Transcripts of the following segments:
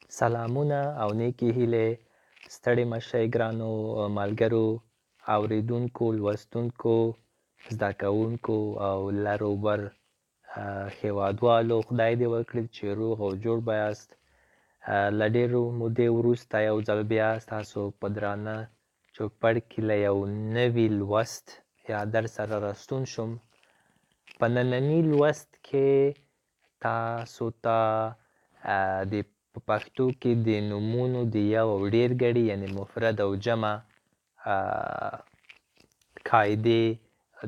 سلامونه او نیکې هیلې ستړي مشئ ګرانو ملګرو اوریدونکو لوستونکو زده کوونکو او لر و بر هیوادوالو خدای دې وکړي چې روغ او جوړ به یاست له ډېرو مودې وروسته یو ځل بیا ستاسو په درانه چوپړ کې له یو نوي لوست یا درس سره راستون شوم په ننني لوست کې تاسو ته د په پښتو کې د نومونو د یو او ډېر ګړي یعنې مفرد او جمع قاعدې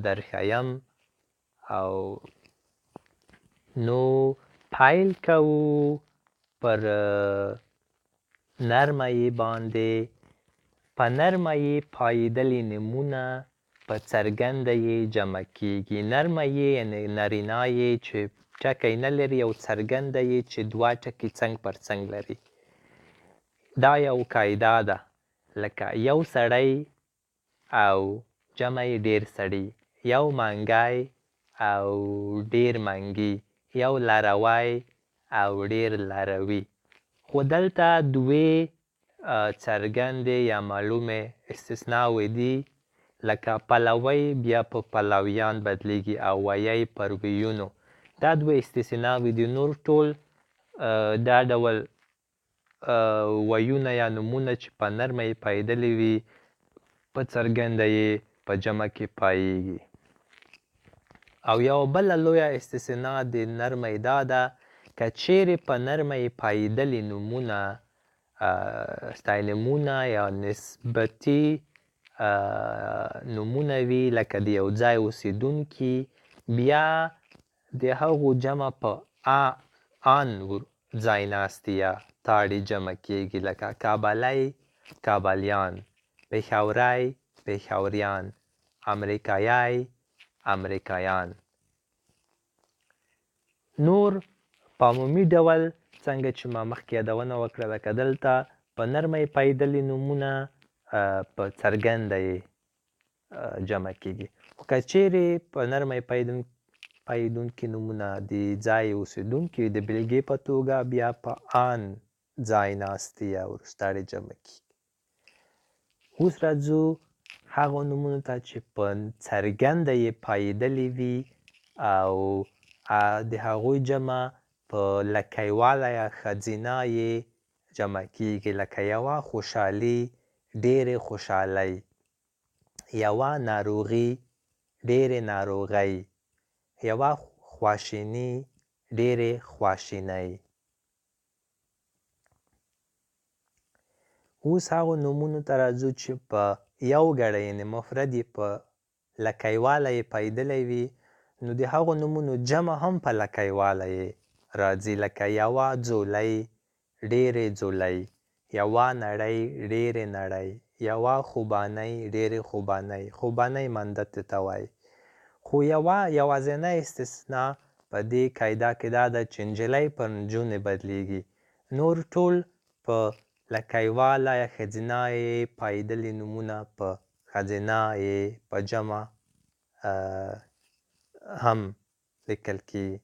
درښیم او نو پیل کوو پر نرمه یې باندې په نرمه یې پایېدلې نومونه په څرګنده یې جمع کیږي نرمه یې یعنې نارینه یې چې ټکی نه لري او څرګنده یې چې دوه ټکي څنګ پر څنګ لري دا یو قاعده ده لکه یو سړی او جمع یې ډېر سړي یو منګی او ډېر منګي یو لاروی او ډېر لاروي خو دلته دوې څرګندې یا معلومې استثناوې دي لکه پلوی بیا په پلویان بدلیږي او ویی پر ویونو دا دوې استثناوې دي نور ټول دا ډول ویونه یا نومونه چې په نرمه یې پایېدلې وي په څرګنده یې په جمع کې پایېږي او یوه بله لویه استثنا د نرمه یې دا ده که چیرې په نرمه یې پایېدلې نومونه ستاینومونه یا نسبتي نومونه وي لکه د یو ځای اوسېدونکي بیا د هغو جمع په ان ځایناستي یا تاړې جمع کیږي لکه کابلی کابلیان پېښوری پېښوریان امریکایي امریکایان نور په عمومي ډول څنګه چې ما مخکې یادونه وکړه لکه دلته په نرمه یې پایېدلې نومونه په څرګنده یې جمع کیږي خو که چیرې په نرمه یې پایېدونکي نومونه د ځای اوسېدونکي د بېلګې په توګه بیا په ان ځایناستي یا وروستاړې جمع کیږي اوس راځو هغو نومونو ته چې په څرګنده یې پایېدلې وي او د هغوی جمع په لکیواله یا ښځینه یې جمع کیږي لکه یوه خوشحالي ډېرې خوشحالۍ یوه ناروغي ډېرې ناروغۍ یوه خواشیني ډېرې خواشینۍ اوس هغو نومونو ته راځو چې په یو ګړی یعنې مفرد یې په لکیواله یې پایېدلی وي نو د هغو نومونو جمع هم په لکیواله یې راځي لکه یوه ځولۍ ډېرې ځولۍ یوه نړۍ ډېرې نړۍ یوه خوبانۍ ډېرې خوبانۍ خوبانۍ مندتې ته وایي خو یوازینۍ استثنا په دې قاعده کې دا ده چې نجلۍ پر نجونې بدلیږي نور ټول په لکیواله یا ښځینه یې پایېدلي نومونه په ښځینه یې په جمع هم لیکل کیږي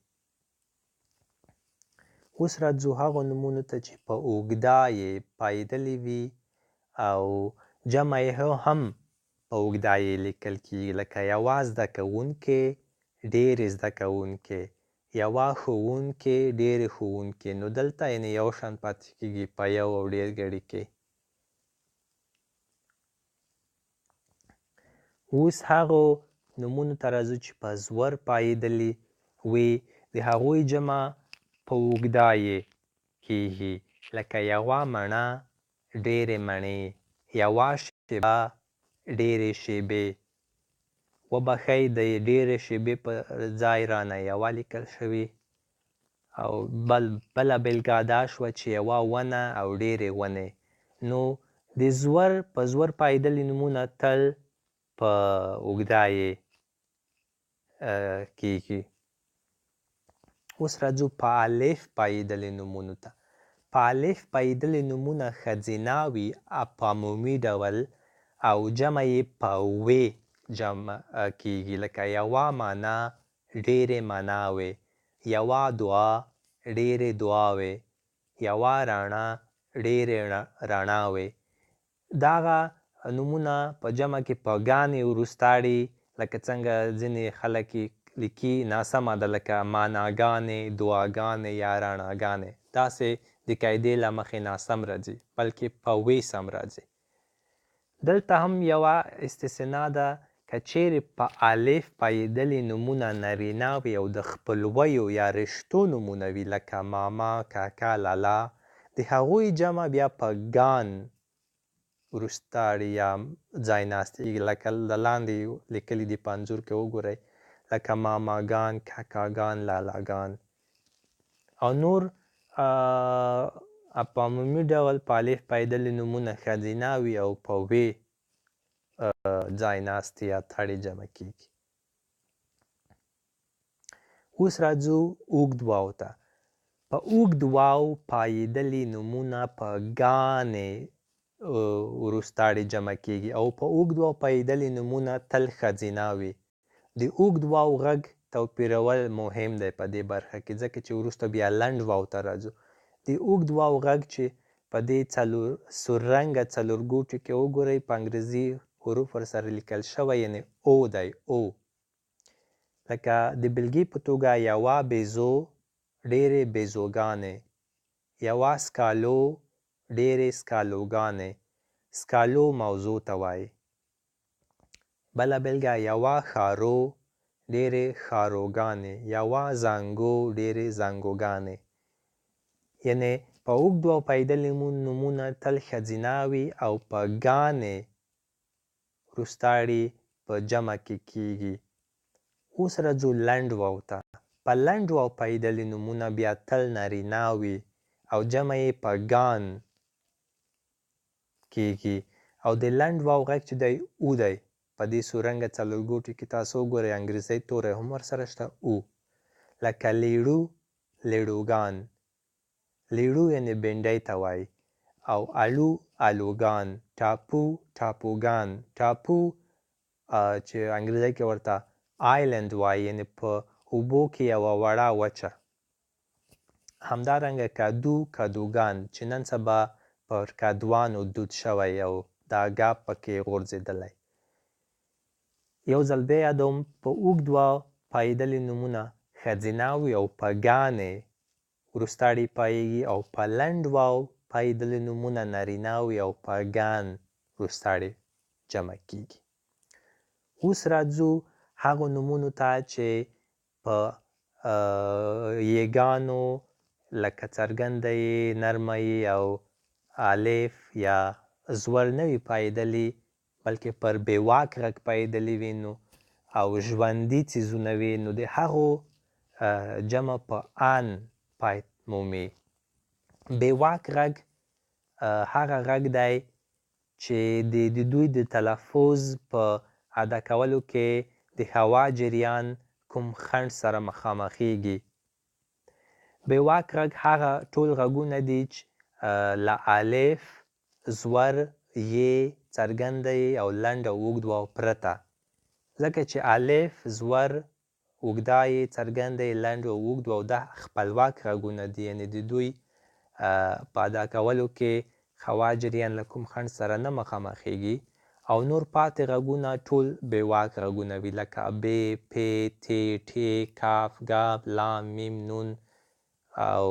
اوس راځو هغو نومونو ته چې په اوږده یې پایېدلې وي او جمع یې هم په اوږده یې لیکل کیږي لکه یوه زده کوونکې ډېرې زده کوونکې یوه ښوونکې ډېرې ښوونکې نو دلته یعنې یو شان پاتې کیږي په یو او ډېر ګړي کې اوس هغو نومونو ته راځو چې په زور پایېدلي وي د هغوی جمع په اوږده یې کیږي لکه یوه مڼه ډېرې مڼې یوه شېبه ډېرې شېبې وبښئ د ډېرې شېبې په ځای رانه یوه لیکل شوي او بله بېلګه دا شوه چې یوه ونه او ډېرې ونې نو د په زور پایېدلي نومونه تل په اوږده یې کیږي اوس راځو په الف پایېدلي نومونو ته په الف پایېدلي نومونه ښځینه وي په عمومي ډول او جمع یې په وې جمع کیږي لکه یوه معنا ډېرې معناوې یوه دعا ډېرې دعاوې یوه رڼا ډېرې رڼا وې. دغه نومونه په جمع کې په ګانې وروستاړي لکه څنګه ځینې خلک لیکي ناسمه ده، لکه معناګانې، دعاګانې یا رڼاګانې. داسې د قاعدې له مخې ناسم راځي، بلکې په وې سم راځي. دلته هم یوه استثنا ده، که چیرې په الف پایېدلي نومونه نارینه وي او د خپلویو یا رشتو نومونه وي لکه ماما، کاکا، لالا، د هغوی جمع بیا په ګان وروستاړي یا ځای ناستېږي، لکه د لاندې لیکلي دي په انځور کې وګورئ، لکه ماماګان، کاکاګان، لالاګان. او نور په عمومي ډول په الف پایېدلي نومونه ښځینه وي او په وې ځای ناستې یا تړې جمع کېږي. اوس راځو اوږد واو ته. په اوږد واو پایېدلي نومونه په ګانې وروستاړي جمع کېږي او په اوږد واو پایېدلي نومونه تل ښځینه وي. د اوږد واو غږ توپیرول مهم دی په دې برخه کې، ځکه چې وروسته بیا لنډ واو ته راځو. د اوږد واو غږ چې په دې سور رنګه څلورګوټو کې وګورئ، په انګریزي حروف ورسره لیکل شوی، یعنې او دی، او. لکه د بېلګې په توګه یوه بیزو، ډېرې بیزوګانې. یوه سکالو، ډېرې سکالوګانې. سکالو موضوع ته وایي. بله بېلګه یوه ښارو، ډېرې ښاروګانې. یوه زانګو، ډېرې زانګوګانې. یعنې په اوږد واو پایېدلي نومونه تل ښځینه وي او په ګانې وروستاړي په جمع کې کېږي. اوس راځو لنډ واو ته. په لنډ واو پایېدلي نومونه بیا تل نارینه وي او جمع یې په ګان کېږي. او د لنډ واو غږ چې دی او دی. په دې سور رنګه څلورګوټو کې تاسو وګورئ انګریزي توری هم ورسره شته، او. لکه لیړو، لیړوګان. لیړو یعنې بینډۍ ته وایي. او الو، الوګان. ټاپو، ټاپوګان. ټاپو چې انګریزي کې ورته آیلند وایي، یعنې په اوبو کې یوه وړه وچه. همدارنګه کدو، کدوګان چې نن سبا پر کدوانو دود شوی او دا ګاپ پکې غورځېدلی. یو ځل بیا یادوم، په اوږد واو پایېدلي نومونه ښځینه وي او په ګانې وروستاړي پایېږي او په لنډ واو پایېدلي نومونه نارینه وي او په ګان وروستاړي جمع کېږي. اوس راځو هغو نومونو ته چې په یېګانو لکه څرګنده یې، نرمه یې او الف یا زور نه وي پایېدلي، بلکې پر بېواک غږ پایېدلي وي نو او ژوندي څیزونه وي، نو د هغو جمع په ان پای مومي. بېواک غږ هغه غږ دی چې د دوی د تلفظ په ادا کولو کې د هوا جریان کوم خنډ سره مخامخېږي. بېواک غږ هغه ټول غږونه دي چې له الف، زور، یې، څرګنده یې او لنډ او اوږد واو پرته. ځکه چې الف، زور، اوږده یې، څرګنده یې، لنډ او اوږد واو دا خپلواک غږونه دي، یعنې د دوی په ادا کولو کې هوا جریان له کوم خنډ سره نه مخامخېږي. او نور پاتې غږونه ټول بېواک غږونه وي، لکه ب، پ، ت، ټ، کاف، ګاف، لام، میم، نون او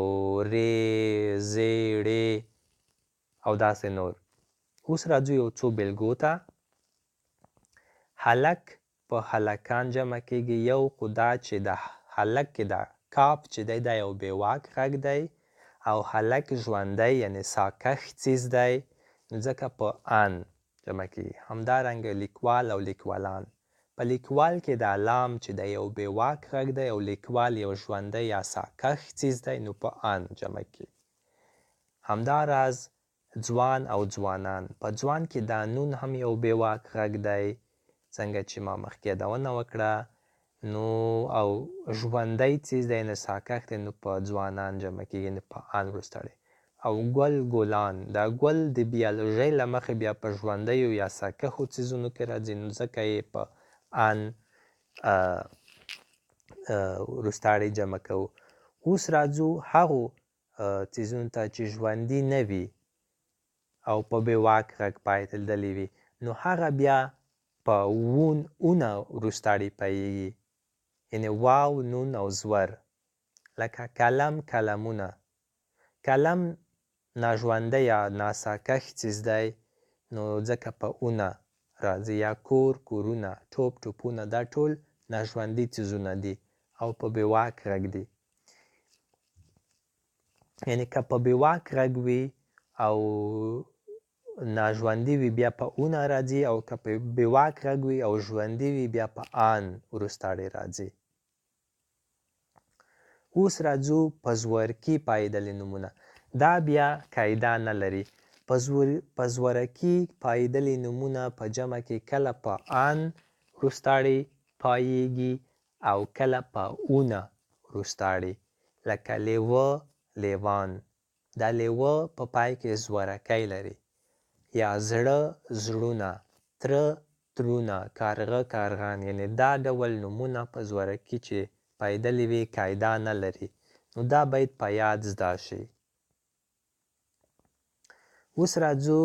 ر، ز، ړ او داسې نور. اوس راځو یو څو بېلګو ته. هلک په هلکان جمع کېږي، یو خو دا چې د هلک کې دا کاف چې دی دا یو بېواک غږ دی او هلک ژوندی یعنې ساکښ څیز دی، نو ځکه په ان جمع کېږي. همدارنګه لیکوال او لیکوالان. په لیکوال کې دا لام چې دی یو بېواک غږ دی او لیکوال یو ژوندی یا ساکښ څیز دی، نو په ان جمع کېږي. همداراز ځوان او ځوانان. په ځوان کې دا نون هم یو بېواک غږ دی، څنګه چې ما مخکې یادونه وکړه. نو او ژوندی څیز دی یعنې ساکښ دی، نو په ځوانان جمع کېږي، یعنې په ان وروستاړی. او ګل، ګلان. دا ګل د بیالوژۍ له مخې بیا په ژوندیو یا ساکښو څیزونو کې راځي، نو ځکه یې په ان وروستاړی جمع کوو. اوس راځو هغو څیزونو ته چې ژوندي نه وي او په بې واک غږ پایدلې وي نو هغه بیا په اونه وروستاړي پایېږي یعنې واو نون او زور لکه کلم کلمونه کلم ناژونده یا ناساکښ څیز دی نو ځکه په اونه راځي یا کور کورونه ټوپ ټوپونه دا ټول ناژوندي څیزونه دي او په بې واک غږ دي یعنې که په بې واک غږ وي او ناژوندي وي بیا په اونه راځي او که په بې واک غږ وي او ژوندي وي بیا په آن وروستاړی راځي اوس راځو په زورکي پایدلې نومونه دا بیا قاعده نه لري په زورکي پایدلې نومونه په جمع کې کله په آن وروستاړی پایېږي او کله په اونه وروستاړی لکه لیوه لیوان دا لیوه په پای کې زورکی لري یا زړه زړونه تره ترونه کارغه کارغان یعنې دا ډول نومونه په زورکي چې پایدلې وي قاعده نه لري نو دا باید په یاد زده شي اوس راځو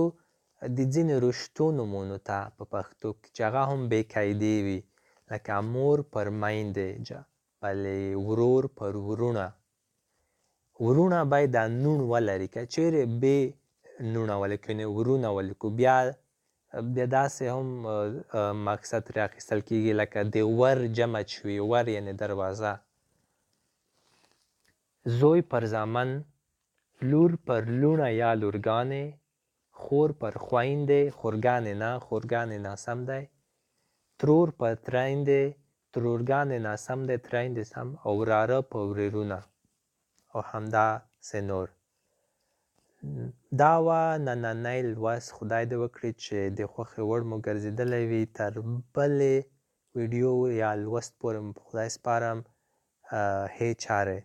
د ځینې رشتو نومونو ته په پښتو کې چې هغه هم بې قاعدې وي لکه مور پر میندې بلې ورور پر ورونه ورونه باید دا نون ولري که چیرې بې نونه ولیکو یعنې ورونه ولیکو بیا داسې هم مقصد ترې اخیستل کېږي لکه د ور جمع چې وي ور یعنې دروازه زوی پر زامن لور پر لوڼه یا لورګانې خور پر خویندې خورګانې نه خورګانې ناسم دی ترور پر ترایندې ترورګانې ناسم دی ترایندې سم او وراره په ورېرونه او همداسې نور دا وه نننی لوست خدای دې وکړي چې د خوښې وړ مو ګرځېدلی وي تر بلې ویډیو یا لوست پورې مو په خدای سپارم هې چارې